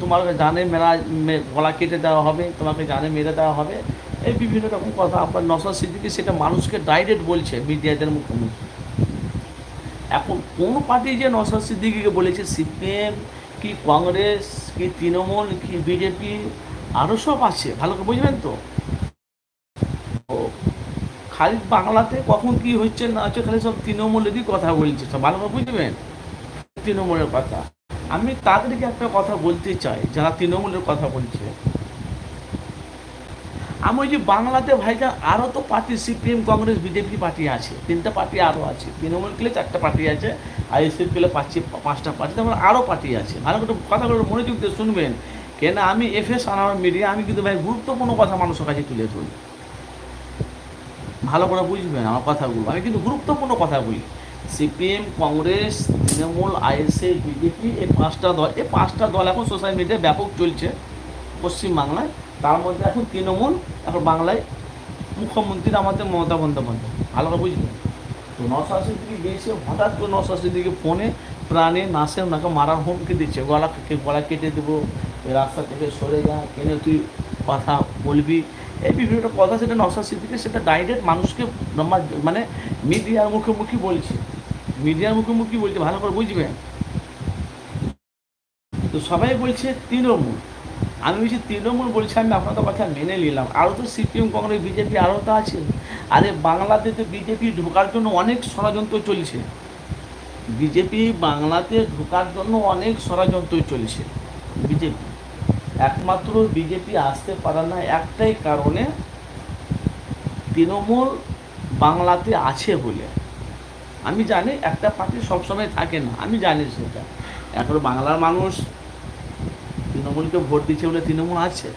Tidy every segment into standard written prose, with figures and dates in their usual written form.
তোমাকে জানে গলা কেটে দেওয়া হবে, তোমাকে জানে মেরে দেওয়া হবে, এই বিভিন্ন রকম কথা। আপনার নওশাদ সিদ্দিকী সেটা মানুষকে ডাইরেক্ট বলছে মিডিয়াদের মুখোমুখি। এখন কোন পার্টি যে নওশাদ সিদ্দিকীকে বলেছে, সিপিএম কি কংগ্রেস কি তৃণমূল কি বিজেপি, আরও সব আছে, ভালো করে বুঝবেন তো। খালি বাংলাতে কখন কি হচ্ছে না হচ্ছে খালি সব তৃণমূলেরই কথা বলছে, সব ভালো করে বুঝবেন, তৃণমূলের কথা। আমি তাদেরকে একটা কথা বলতে চাই যারা তৃণমূলের কথা বলছে, আমি ওই যে বাংলাতে ভাইজান আরও তো party, CPM Congress BJP party আছে, তিনটা পার্টি আরও আছে, তৃণমূল পেলে চারটা পার্টি আছে, আইএসএফ পেলে পাঁচটা পার্টি, তারপর আরও পার্টি আছে। ভালো করে কথাগুলো মনোযোগ দিয়ে শুনবেন, কেন আমি এফএস আনার মিডিয়া, আমি কিন্তু ভাই গুরুত্বপূর্ণ কথা মানুষের কাছে তুলে ধরি, ভালো করে বুঝবেন আমার কথাগুলো, আমি কিন্তু গুরুত্বপূর্ণ কথা বলি। CPM Congress Trinamool ISF BJP, এই পাঁচটা দল এখন সোশ্যাল মিডিয়ায় ব্যাপক চলছে পশ্চিমবাংলায়। তার মধ্যে এখন তৃণমূল, এখন বাংলায় মুখ্যমন্ত্রী আমাদের মমতা বন্দ্যোপাধ্যায়, ভালো করে বুঝবেন। তো নওশাদ সিদ্দিকী গিয়েছে, হঠাৎ করে নওশাদ সিদ্দিকী ফোনে প্রাণে নাসে ওনাকে মারার হুমকি দিচ্ছে, গলা কেটে দেবো, রাস্তা থেকে সরে যা, কেন তুই কথা বলবি, এই বিভিন্ন কথা, সেটা নওশাদ সিদ্দিকী সেটা ডাইরেক্ট মানুষকে মানে মিডিয়ার মুখোমুখি বলছে, মিডিয়ার মুখোমুখি বলছে, ভালো করে বুঝবেন। তো সবাই বলছে তৃণমূল, আমি বলছি তৃণমূল বলছি, আমি আপনাদের কথা মেনে নিলাম, আরও তো সিপিএম কংগ্রেস বিজেপি আরও তো আছে। আরে বাংলাতে তো বিজেপি ঢোকার জন্য অনেক ষড়যন্ত্র চলছে, বিজেপি বাংলাতে ঢোকার জন্য অনেক ষড়যন্ত্র চলছে। বিজেপি একমাত্র বিজেপি আসতে পারে না একটাই কারণে, তৃণমূল বাংলাতে আছে বলে। আমি জানি একটা পার্টি সবসময় থাকে না, আমি জানি সেটা। এখন বাংলার মানুষ তৃণমূলকে ভোট দিচ্ছে বলে তৃণমূল আছে।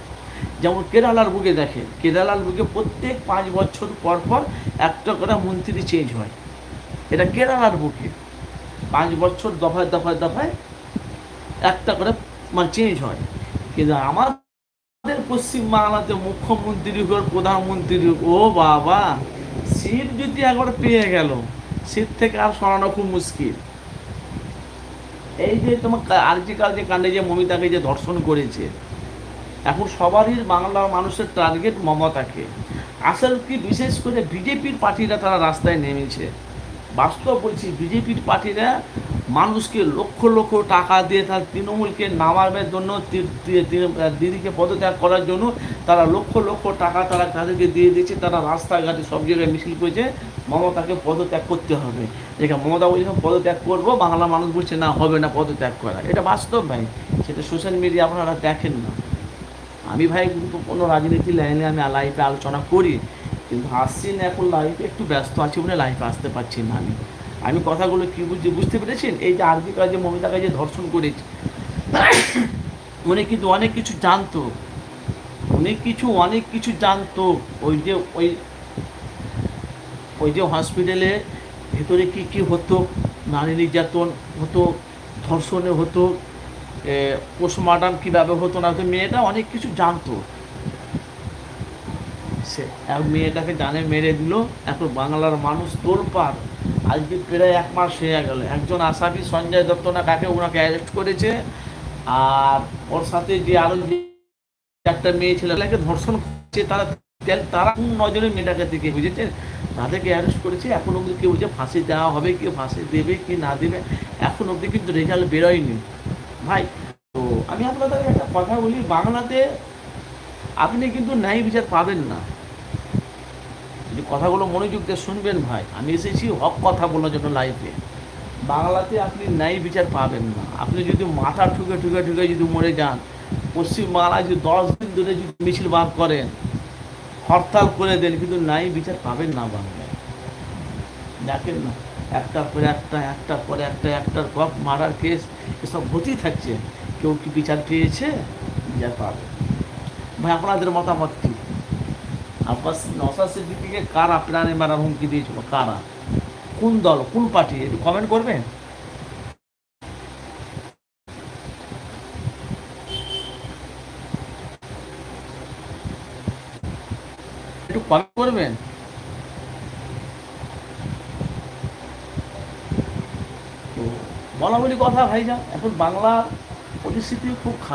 যেমন কেরালার বুকে দেখেন, কেরালার বুকে প্রত্যেক 5 বছর পর পর একটা করে মন্ত্রী চেঞ্জ হয়, এটা কেরালার বুকে 5 বছর দফায় দফায় দফায় একটা করে মানে চেঞ্জ হয়। কিন্তু আমাদের পশ্চিমবাংলাতে মুখ্যমন্ত্রী হোক প্রধানমন্ত্রী, ও বাবা, সিট যদি একবার পেয়ে গেল, সিট থেকে আর সরানো খুব মুশকিল। এই যে তোমার আর্জিকাল যে কাণ্ডে যে মমিতাকে যে ধর্ষণ করেছে, এখন সবারই বাংলার মানুষের টার্গেট মমতাকে। আসল কি, বিশেষ করে বিজেপির পার্টিরা তারা রাস্তায় নেমেছে, বাস্তব বলছি, বিজেপির পার্টিরা মানুষকে লক্ষ লক্ষ টাকা দিয়ে তার তৃণমূলকে নামাবার জন্য, দিদিকে পদত্যাগ করার জন্য তারা লক্ষ লক্ষ টাকা তারা তাদেরকে দিয়ে দিয়েছে, তারা রাস্তাঘাটে সব জায়গায় মিছিল করেছে মমতাকে পদত্যাগ করতে হবে। দেখে মমতা বলছে পদত্যাগ করবো, বাংলা মানুষ বলছে না হবে না পদত্যাগ করা, এটা বাস্তব ভাই, সেটা সোশ্যাল মিডিয়া আপনারা দেখেন না। আমি ভাই গুরুত্বপূর্ণ রাজনীতি লাইনে আমি লাইফে আলোচনা করি, কিন্তু আসছি না এখন, লাইফে একটু ব্যস্ত আছি বলে লাইফে আসতে পারছি না। আমি কথাগুলো কী বুঝতে পেরেছেন, এই যে আরজি কাজে মমিতাকে যে ধর্ষণ করেছে, উনি কিন্তু অনেক কিছু জানতো, অনেক কিছু জানতো। ওই যে ওই যে হসপিটালে ভেতরে কী কী হতো, নারী নির্যাতন হতো, ধর্ষণে হতো, পোস্টমর্টম কীভাবে হতো না হতো, মেয়েটা অনেক কিছু জানতো। সে এক মেয়েটাকে জানে মেরে দিল, এখন বাংলার মানুষ তোলপাড়। আজকে প্রায় 1 মাস হয়ে গেল, একজন আসামি সঞ্জয় দত্ত না কাকে, ওনাকে অ্যারেস্ট করেছে, আর ওর সাথে যে আরও যে একটা মেয়ে ছেলেটাকে ধর্ষণ করছে, তারা তারা কোন নজরে মেয়েটাকে দিকে, বুঝেছেন, তাদেরকে অ্যারেস্ট করেছে। এখন অবধি কেউ যে ফাঁসি দেওয়া হবে, কেউ ফাঁসি দেবে কি না দেবে, এখন অবধি কিন্তু রেজাল্ট বেরোয়নি ভাই। তো আমি আপনাদের একটা কথা বলি, বাংলাতে আপনি কিন্তু ন্যায় বিচার পাবেন না, যদি কথাগুলো মনোযোগ দিয়ে শুনবেন ভাই। আমি এসেছি হক কথা বলার জন্য লাইফে। বাংলাতে আপনি ন্যায় বিচার পাবেন না, আপনি যদি মাথা ঠুকে ঠুকে ঠুকে যদি মরে যান, পশ্চিমবাংলায় যদি 10 দিন ধরে যদি মিছিল বার করেন, হরতাল করে দেন, কিন্তু ন্যায় বিচার পাবেন না বাংলায়। দেখেন না, একটার পরে একটা, একটার পরে একটা, একটার পর মারার কেস, এসব হতেই থাকছে। কেউ কি বিচার পেয়েছে? বিচার পাবে ভাই। আপনাদের মতামত কি? আপনার নওশাদ সিদ্দিকীকে কারা প্রাণে মারার হুমকি দিয়েছিল, কারা, কোন দল, কোন পার্টি, একটু কমেন্ট করবেন, একটু কমেন্ট করবেন। তো বলা বলি কথা ভাইজান, এখন বাংলার পরিস্থিতি খুব খারাপ।